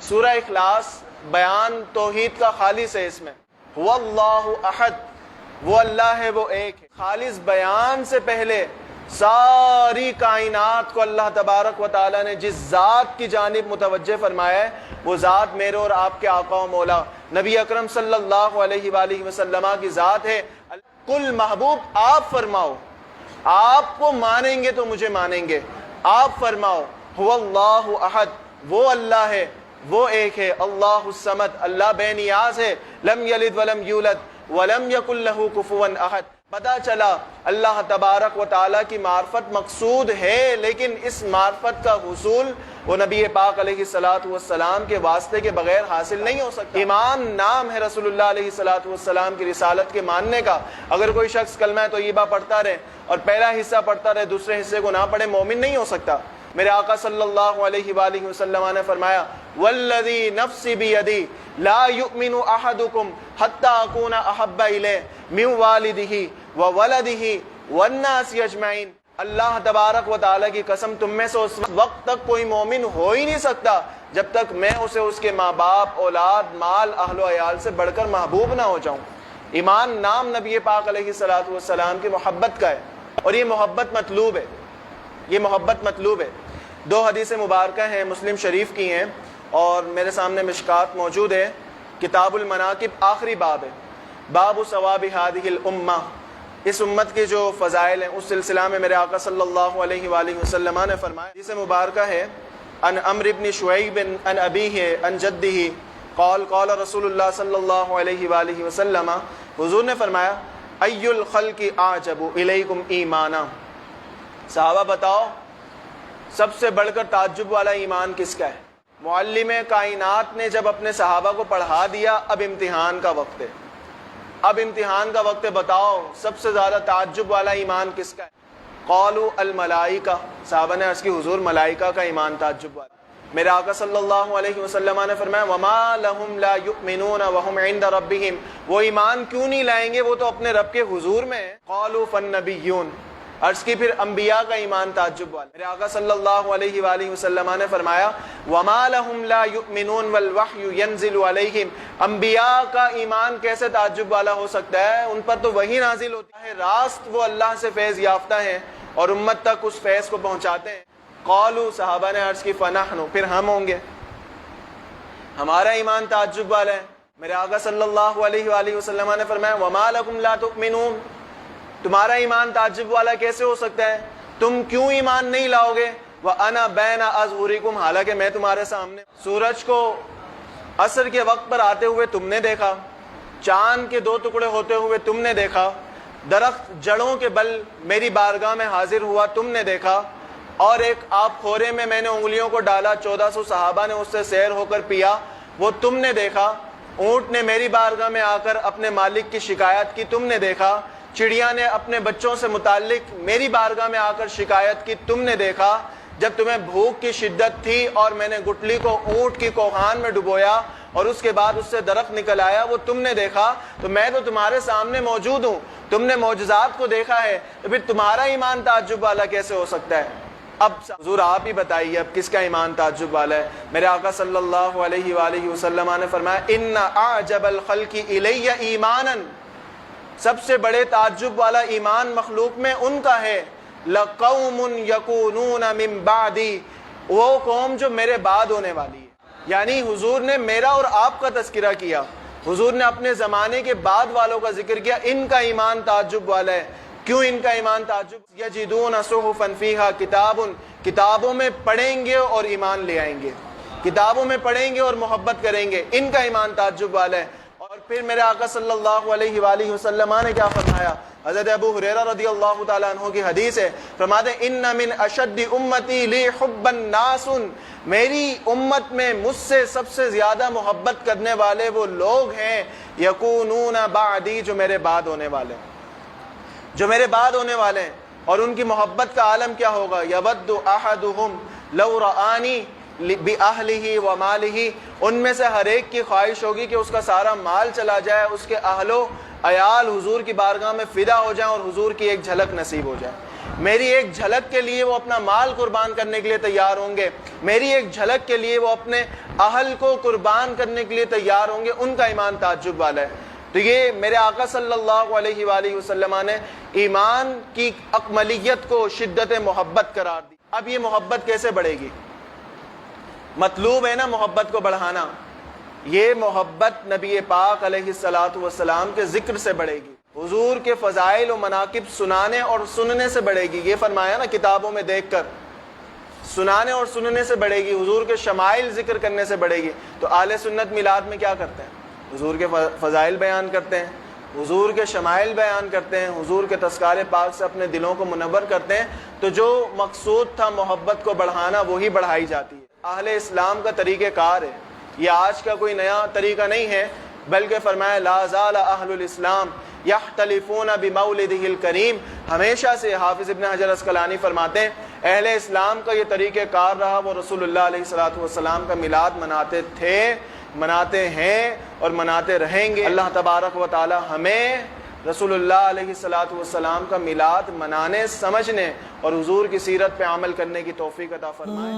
سورہ اخلاص بیان توحید کا خالص ہے، اس میں هو اللہ احد، وہ اللہ ہے، وہ ایک ہے۔ خالص بیان سے پہلے ساری کائنات کو اللہ تبارک و تعالیٰ نے جس ذات کی جانب متوجہ فرمایا ہے، وہ ذات میرے اور آپ کے آقا و مولا نبی اکرم صلی اللہ علیہ وآلہ وسلم کی ذات ہے۔ کل محبوب آپ فرماؤ، آپ کو مانیں گے تو مجھے مانیں گے، آپ فرماؤ هو اللہ احد، وہ اللہ ہے، وہ ایک ہے، اللہ الصمد، اللہ بے نیاز ہے، لم یلد ولم یولد ولم یکن لہ کفوا احد۔ پتہ چلا اللہ تبارک و تعالیٰ کی معرفت مقصود ہے، لیکن اس معرفت کا حصول وہ نبی پاک علیہ السلام کے واسطے کے بغیر حاصل نہیں ہو سکتا۔ ایمان نام ہے رسول اللہ علیہ السلام کی رسالت کے ماننے کا۔ اگر کوئی شخص کلمہ طیبہ پڑھتا رہے اور پہلا حصہ پڑھتا رہے دوسرے حصے کو نہ پڑھے، مومن نہیں ہو سکتا۔ میرے آقا صلی اللہ علیہ وآلہ وسلم نے فرمایا والذی نفسی بیدی لا یؤمن احدکم حتی اکون احب الیہ من والدہ وولدہ والناس اجمعین۔ اللہ تبارک و تعالیٰ کی قسم، تم میں سے اس وقت تک کوئی مومن ہو ہی نہیں سکتا جب تک میں اسے اس کے ماں باپ، اولاد، مال، اہل و عیال سے بڑھ کر محبوب نہ ہو جاؤں۔ ایمان نام نبی پاک علیہ السلام کی محبت کا ہے، اور یہ محبت مطلوب ہے، یہ محبت مطلوب ہے۔ دو حدیث مبارکہ ہیں، مسلم شریف کی ہیں، اور میرے سامنے مشکات موجود ہے۔ کتاب المناقب آخری باب ہے، باب ثواب هذه الامہ، اس امت کے جو فضائل ہیں اس سلسلہ میں میرے آقا صلی اللہ علیہ وآلہ وسلم نے فرمایا۔ حدیث مبارکہ ہے ان عمرو بن شعیب ان ابیہ ان جدہ قال قال رسول اللہ صلی اللہ علیہ وآلہ وسلم، حضور نے فرمایا ای الخلق اعجب الیکم ایمانا، صحابہ بتاؤ سب سے بڑھ کر تعجب والا ایمان کس کا ہے؟ معلم کائنات نے جب اپنے صحابہ کو پڑھا دیا، اب امتحان کا وقت ہے، اب امتحان کا وقت ہے، بتاؤ سب سے زیادہ تعجب والا ایمان کس کا ہے؟ قالوا الملائکہ، صحابہ نے عرض کی حضور ملائکہ کا ایمان تعجب والا۔ میرے آقا صلی اللہ علیہ وسلم نے فرمایا وما لهم لا يؤمنون وهم عند ربهم، وہ ایمان کیوں نہیں لائیں گے، وہ تو اپنے رب کے حضور میں ہیں۔ قالوا فالنبیون، عرض کی پھر انبیاء کا ایمان تعجب والا۔ میرے آقا صلی اللہ علیہ وآلہ وسلم نے فرمایا وما لهم لا يؤمنون والوحی ينزل علیہم، انبیاء کا ایمان کیسے تعجب والا ہو سکتا ہے، ان پر تو وحی نازل ہوتی ہے، راست وہ اللہ سے فیض یافتہ ہیں اور امت تک اس فیض کو پہنچاتے ہیں۔ قالوا، صحابہ نے عرض کی فنحن، پھر ہم ہوں گے، ہمارا ایمان تعجب والا ہے۔ میرے آقا صلی اللہ علیہ وآلہ وسلم نے فرمایا وما لکم لا تؤمنون، تمہارا ایمان تعجب والا کیسے ہو سکتا ہے، تم کیوں ایمان نہیں لاؤ گے؟ وَأَنَا بَيْنَ أَظْهُرِكُمْ، حالانکہ میں تمہارے سامنے۔ سورج کو عصر کے وقت پر آتے ہوئے تم نے دیکھا، چاند کے دو ٹکڑے ہوتے ہوئے تم نے دیکھا، درخت جڑوں کے بل میری بارگاہ میں حاضر ہوا تم نے دیکھا، اور ایک آب خورے میں میں نے انگلیوں کو ڈالا، 1400 صحابہ نے اس سے سیر ہو کر پیا، وہ تم نے دیکھا، اونٹ نے میری بارگاہ میں آ کر اپنے مالک کی شکایت کی تم نے دیکھا، چڑیا نے اپنے بچوں سے متعلق میری بارگاہ میں آ کر شکایت کی تم نے دیکھا، جب تمہیں بھوک کی شدت تھی اور میں نے گٹلی کو اونٹ کی کوہان میں ڈبویا اور اس کے بعد اس سے درخت نکل آیا، وہ تم نے دیکھا، تو میں تو تمہارے سامنے موجود ہوں، تم نے معجزات کو دیکھا ہے، تو پھر تمہارا ایمان تعجب والا کیسے ہو سکتا ہے؟ اب حضور آپ ہی بتائیے اب کس کا ایمان تعجب والا ہے؟ میرے آقا صلی اللہ علیہ وآلہ وسلم نے فرمایا ان اعجب الخلق الی ایمانا، سب سے بڑے تعجب والا ایمان مخلوق میں ان کا ہے لقوم یکونون من بعدی، وہ قوم جو میرے بعد ہونے والی ہے۔ یعنی حضور نے میرا اور آپ کا تذکرہ کیا، حضور نے اپنے زمانے کے بعد والوں کا ذکر کیا، ان کا ایمان تعجب والا ہے۔ کیوں ان کا ایمان تعجب؟ یجدون صحفا فیہا کتاب، کتابوں میں پڑھیں گے اور ایمان لے آئیں گے، کتابوں میں پڑھیں گے اور محبت کریں گے، ان کا ایمان تعجب والا ہے۔ اور پھر میرے آقا صلی اللہ علیہ وآلہ وسلم نے کیا فرمایا؟ حضرت ابو ہریرہ رضی اللہ تعالیٰ عنہ کی حدیث ہے، فرماتے ہیں ان من اشد امتی لی حب الناس، میری امت میں مجھ سے سب سے زیادہ محبت کرنے والے وہ لوگ ہیں یکونون بعدی، جو میرے بعد ہونے والے ہیں، جو میرے بعد ہونے والے ہیں۔ اور ان کی محبت کا عالم کیا ہوگا؟ یود احدہم لو رآنی بِأَهْلِهِ وَمَالِهِ، ان میں سے ہر ایک کی خواہش ہوگی کہ اس کا سارا مال چلا جائے، اس کے اہل و عیال حضور کی بارگاہ میں فدا ہو جائیں اور حضور کی ایک جھلک نصیب ہو جائے۔ میری ایک جھلک کے لیے وہ اپنا مال قربان کرنے کے لیے تیار ہوں گے، میری ایک جھلک کے لیے وہ اپنے اہل کو قربان کرنے کے لیے تیار ہوں گے، ان کا ایمان تعجب والا ہے۔ تو یہ میرے آقا صلی اللہ علیہ وآلہ وسلم نے ایمان کی اکملیت کو شدت محبت قرار دی۔ اب یہ محبت کیسے بڑھے گی؟ مطلوب ہے نا محبت کو بڑھانا، یہ محبت نبی پاک علیہ الصلوۃ والسلام کے ذکر سے بڑھے گی، حضور کے فضائل و مناقب سنانے اور سننے سے بڑھے گی۔ یہ فرمایا نا کتابوں میں دیکھ کر، سنانے اور سننے سے بڑھے گی، حضور کے شمائل ذکر کرنے سے بڑھے گی۔ تو اہل سنت میلاد میں کیا کرتے ہیں؟ حضور کے فضائل بیان کرتے ہیں، حضور کے شمائل بیان کرتے ہیں، حضور کے تذکار پاک سے اپنے دلوں کو منور کرتے ہیں۔ تو جو مقصود تھا محبت کو بڑھانا وہی بڑھائی جاتی ہے۔ اہل اسلام کا طریقہ کار ہے، یہ آج کا کوئی نیا طریقہ نہیں ہے، بلکہ فرمایا لا زال اہل الاسلام یختلفون بمولدہ الکریم، ہمیشہ سے حافظ ابن حجر اسقلانی فرماتے ہیں اہل اسلام کا یہ طریقہ کار رہا، وہ رسول اللہ علیہ الصلوۃ والسلام کا میلاد مناتے تھے، مناتے ہیں اور مناتے رہیں گے۔ اللہ تبارک و تعالی ہمیں رسول اللہ علیہ الصلوۃ والسلام کا میلاد منانے، سمجھنے اور حضور کی سیرت پہ عمل کرنے کی توفیق عطا فرمائے۔